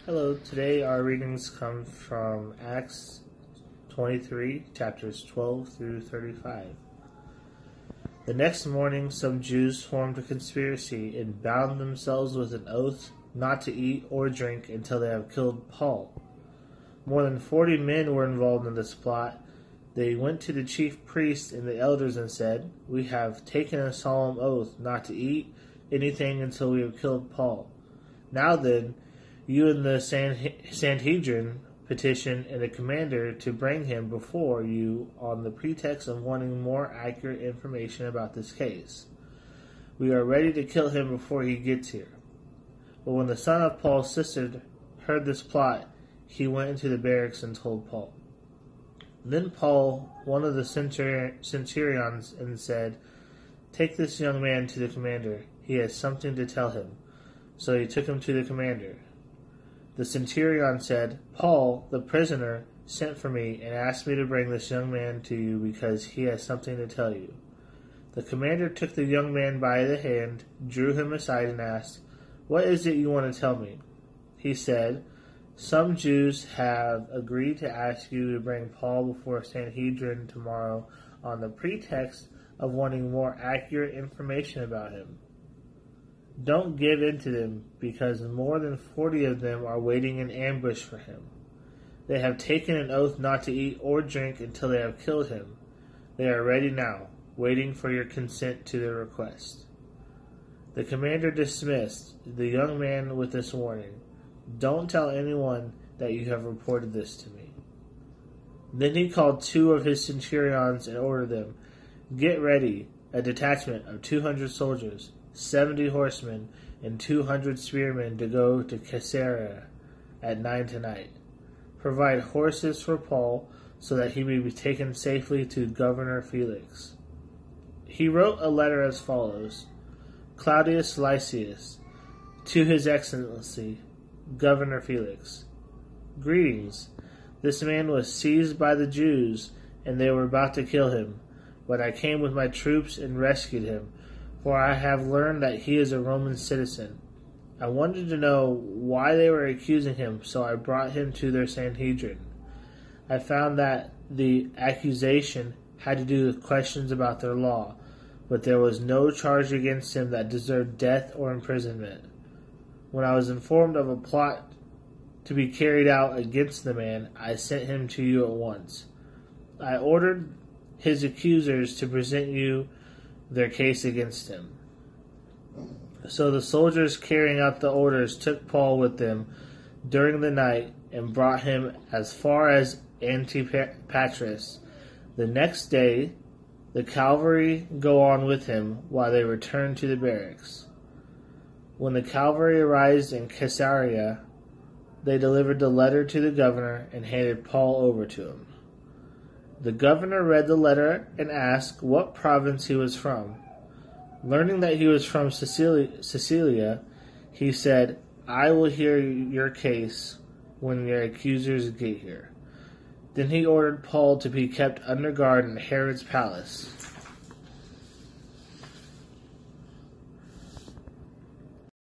Hello, today our readings come from Acts 23, chapters 12 through 35. The next morning some Jews formed a conspiracy and bound themselves with an oath not to eat or drink until they have killed Paul. More than 40 men were involved in this plot. They went to the chief priests and the elders and said, "We have taken a solemn oath not to eat anything until we have killed Paul. Now then, you and the Sanhedrin petition and the commander to bring him before you on the pretext of wanting more accurate information about this case. We are ready to kill him before he gets here." But when the son of Paul's sister heard this plot, he went into the barracks and told Paul. Then Paul, one of the centurions, and said, "Take this young man to the commander. He has something to tell him." So he took him to the commander. The centurion said, "Paul, the prisoner, sent for me and asked me to bring this young man to you because he has something to tell you." The commander took the young man by the hand, drew him aside, and asked, "What is it you want to tell me?" He said, "Some Jews have agreed to ask you to bring Paul before Sanhedrin tomorrow on the pretext of wanting more accurate information about him. Don't give in to them, because more than 40 of them are waiting in ambush for him. They have taken an oath not to eat or drink until they have killed him. They are ready now, waiting for your consent to their request." The commander dismissed the young man with this warning: "Don't tell anyone that you have reported this to me." Then he called 2 of his centurions and ordered them, "Get ready a detachment of 200 soldiers, 70 horsemen, and 200 spearmen to go to Caesarea at 9 tonight. Provide horses for Paul so that he may be taken safely to Governor Felix." He wrote a letter as follows: "Claudius Lysias, to His Excellency, Governor Felix. Greetings. This man was seized by the Jews, and they were about to kill him, but I came with my troops and rescued him, for I have learned that he is a Roman citizen. I wanted to know why they were accusing him, so I brought him to their Sanhedrin. I found that the accusation had to do with questions about their law, but there was no charge against him that deserved death or imprisonment. When I was informed of a plot to be carried out against the man, I sent him to you at once. I ordered his accusers to present you their case against him." So the soldiers carrying out the orders took Paul with them during the night and brought him as far as Antipatris. The next day the cavalry go on with him while they return to the barracks. When the cavalry arrived in Caesarea, they delivered the letter to the governor and handed Paul over to him. The governor read the letter and asked what province he was from. Learning that he was from Sicilia, he said, "I will hear your case when your accusers get here." Then he ordered Paul to be kept under guard in Herod's palace.